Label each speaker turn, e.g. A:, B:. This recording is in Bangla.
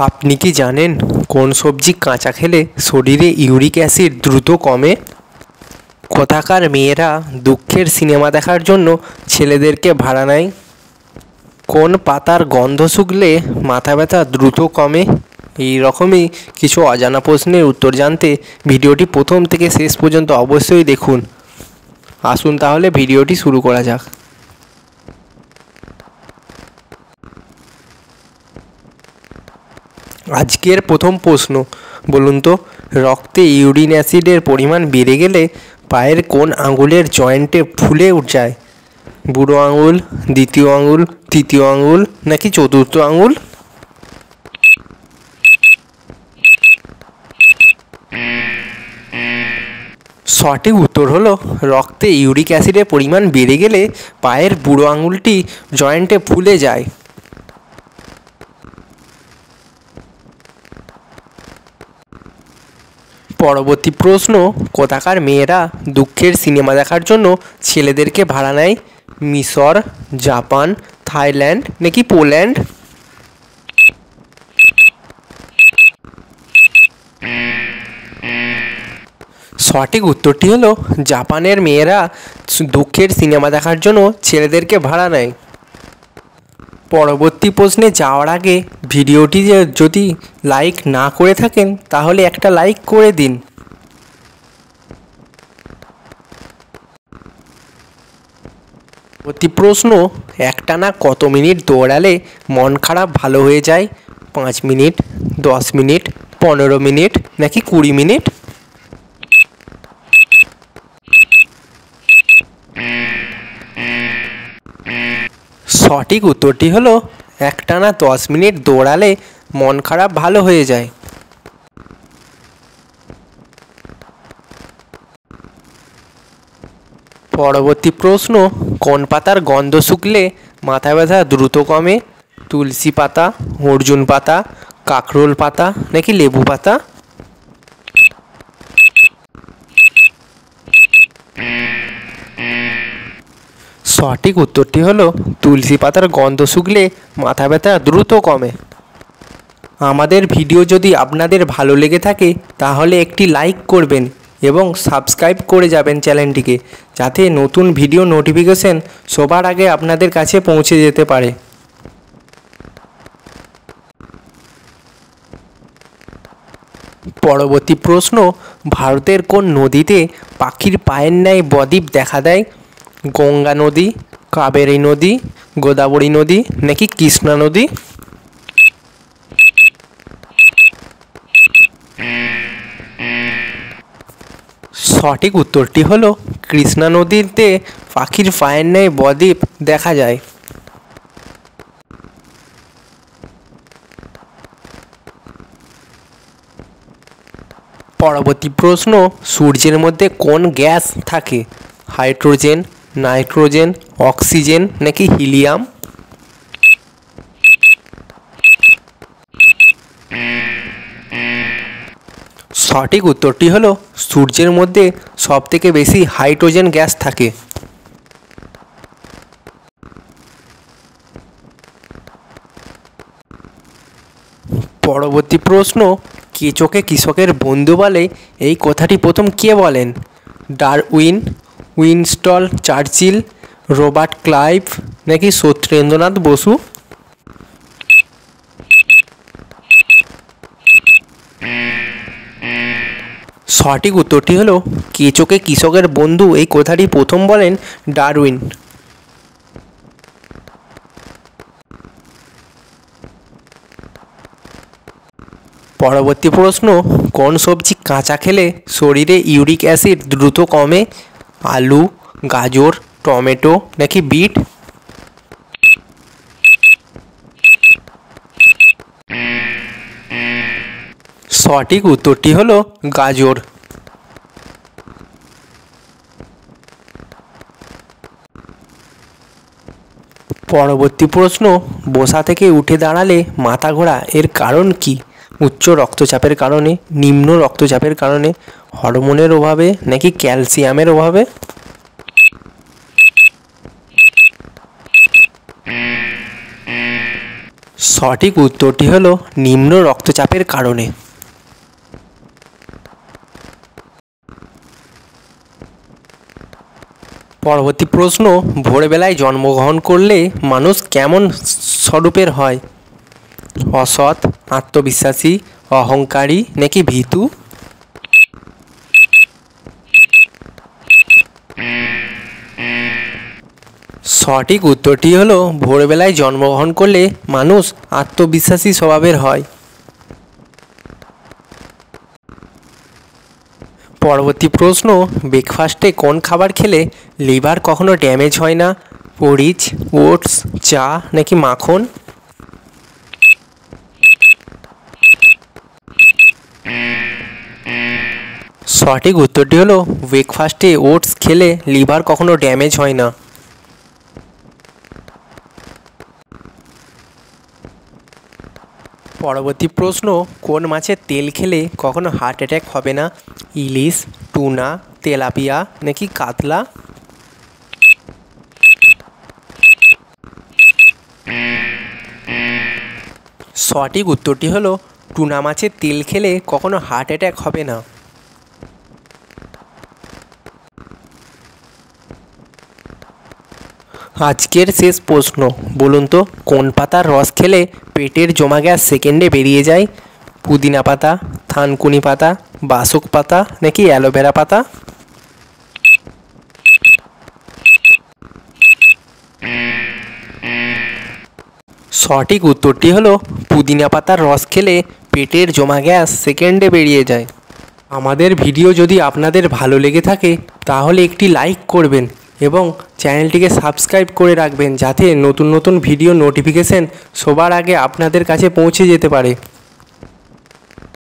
A: আপনি কি জানেন কোন সবজি কাঁচা খেলে শরীরে ইউরিক অ্যাসিড দ্রুত কমে? কোথাকার মেয়েরা দুঃখের সিনেমা দেখার জন্য ছেলেদেরকে ভাড়া নেয়? কোন পাতার গন্ধ শুকলে মাথা ব্যথা দ্রুত কমে? এই রকমই কিছু অজানা প্রশ্নের উত্তর জানতে ভিডিওটি প্রথম থেকে শেষ পর্যন্ত অবশ্যই দেখুন। আসুন তাহলে ভিডিওটি শুরু করা যাক। আজকের প্রথম প্রশ্ন, বলুন তো, রক্তে ইউরিক অ্যাসিডের পরিমাণ বেড়ে গেলে পায়ের কোন আঙুলের জয়েন্টে ফুলে যায়? বুড়ো আঙুল, দ্বিতীয় আঙুল, তৃতীয় আঙুল নাকি চতুর্থ আঙুল? সঠিক উত্তর হলো রক্তে ইউরিক অ্যাসিডের পরিমাণ বেড়ে গেলে পায়ের বুড়ো আঙুলটি জয়েন্টে ফুলে যায়। পরবর্তী প্রশ্ন, কোথাকার মেয়েরা দুঃখের সিনেমা দেখার জন্য ছেলেদেরকে ভাড়া নেয়? মিশর, জাপান, থাইল্যান্ড নাকি পোল্যান্ড? সঠিক উত্তরটি হলো জাপানের মেয়েরা দুঃখের সিনেমা দেখার জন্য ছেলেদেরকে ভাড়া নেয়। পরবর্তী প্রশ্নে যাওয়ার আগে ভিডিওটি যদি লাইক না করে থাকেন তাহলে একটা লাইক করে দিন। পরবর্তী প্রশ্ন, একটানা কত মিনিট দৌড়ালে মন খারাপ ভালো হয়ে যায়? 5 মিনিট, 10 মিনিট, 15 মিনিট নাকি 20 মিনিট? সঠিক উত্তরটি হলো একটানা 10 মিনিট দৌড়ালে মন খারাপ ভালো হয়ে যায়। পরবর্তী প্রশ্ন, কোন পাতার গন্ধ শুকলে মাথা ব্যথা দ্রুত কমে? তুলসী পাতা, অর্জুন পাতা, কাকরোল পাতা নাকি লেবু পাতা? সঠিক উত্তরটি হলো তুলসী পাতার গন্ধ শুকলে মাথা ব্যথা দ্রুত কমে। আমাদের ভিডিও যদি আপনাদের ভালো লেগে থাকে তাহলে একটি লাইক করবেন এবং সাবস্ক্রাইব করে যাবেন চ্যানেলটিকে, যাতে নতুন ভিডিও নোটিফিকেশন সবার আগে আপনাদের কাছে পৌঁছে যেতে পারে। পরবর্তী প্রশ্ন, ভারতের কোন নদীতে পাখির পায়ের ন্যায় বদ্বীপ দেখা দেয়? গঙ্গা নদী, কাবেরী নদী, গোদাবরী নদী নাকি কৃষ্ণা নদী? সঠিক উত্তরটি হলো কৃষ্ণা নদীতে পাখির পায়ের ন্যায় বদ্বীপ দেখা যায়। পরবর্তী প্রশ্ন, সূর্যের মধ্যে কোন গ্যাস থাকে? হাইড্রোজেন, নাইট্রোজেন, অক্সিজেন নাকি হিলিয়াম? সঠিক উত্তরটি হলো সূর্যের মধ্যে সবথেকে বেশি হাইড্রোজেন গ্যাস থাকে। পরবর্তী প্রশ্ন, কেঁচোকে কৃষকের বন্ধু বলে এই কথাটি প্রথম কে বলেন? Darwin, Winston Churchill, Robert Clive নাকি সত্যেন্দ্রনাথ বসু? সঠিক উত্তরটি হলো কেঁচোকে কৃষকের বন্ধু এই কথাটি প্রথম বলেন ডারউইন। পরবর্তী প্রশ্ন, কোন সবজি কাঁচা খেলে শরীরে ইউরিক অ্যাসিড দ্রুত কমে? আলু, গাজর, টমেটো নাকি বিট? সঠিক উত্তরটি হলো গাজর। পরবর্তী প্রশ্ন, বসা থেকে উঠে দাঁড়ালে মাথা ঘোরা এর কারণ কি? উচ্চ রক্তচাপের কারণে, নিম্ন রক্তচাপের কারণে, হরমোনের অভাবে নাকি ক্যালসিয়ামের অভাবে? সঠিক উত্তরটি হলো নিম্ন রক্তচাপের কারণে। পরবর্তী প্রশ্ন, ভোরবেলায় জন্মগ্রহণ করলে মানুষ কেমন স্বরূপের হয়? অসৎ, আত্মবিশ্বাসী, অহংকারী নাকি ভীতু? সঠিক উত্তরটি হলো ভোরবেলায় জন্মগ্রহণ করলে মানুষ আত্মবিশ্বাসী স্বভাবের হয়। পরবর্তী প্রশ্ন, ব্রেকফাস্টে কোন খাবার খেলে লিভার কখনো ড্যামেজ হয় না? ওরিচ, ওটস, চা নাকি মাখন? সঠিক উত্তরটি হলো ব্রেকফাস্টে ওটস খেলে লিভার কখনো ড্যামেজ হয় না। পরবর্তী প্রশ্ন, কোন মাছের তেল খেলে কখনো হার্ট অ্যাটাক হবে না? ইলিশ, টুনা, তেলাপিয়া নাকি কাতলা? সঠিক উত্তরটি হলো টুনা মাছের তেল খেলে কখনো হার্ট অ্যাটাক হবে না। আজকের শেষ প্রশ্ন, বলুন তো কোন পাতার রস খেলে পেটের জমা গ্যাস সেকেন্ডে বেরিয়ে যায়? পুদিনা পাতা, থানকুনি পাতা, বাসক পাতা নাকি অ্যালোভেরা পাতা? সঠিক উত্তরটি হলো পুদিনা পাতার রস খেলে পেটের জমা গ্যাস সেকেন্ডে বেরিয়ে যায়। আমাদের ভিডিও যদি আপনাদের ভালো লেগে থাকে তাহলে একটি লাইক করবেন এবং চ্যানেলটিকে সাবস্ক্রাইব করে রাখবেন, যাতে নতুন নতুন ভিডিও নোটিফিকেশন সবার আগে আপনাদের কাছে পৌঁছে যেতে পারে।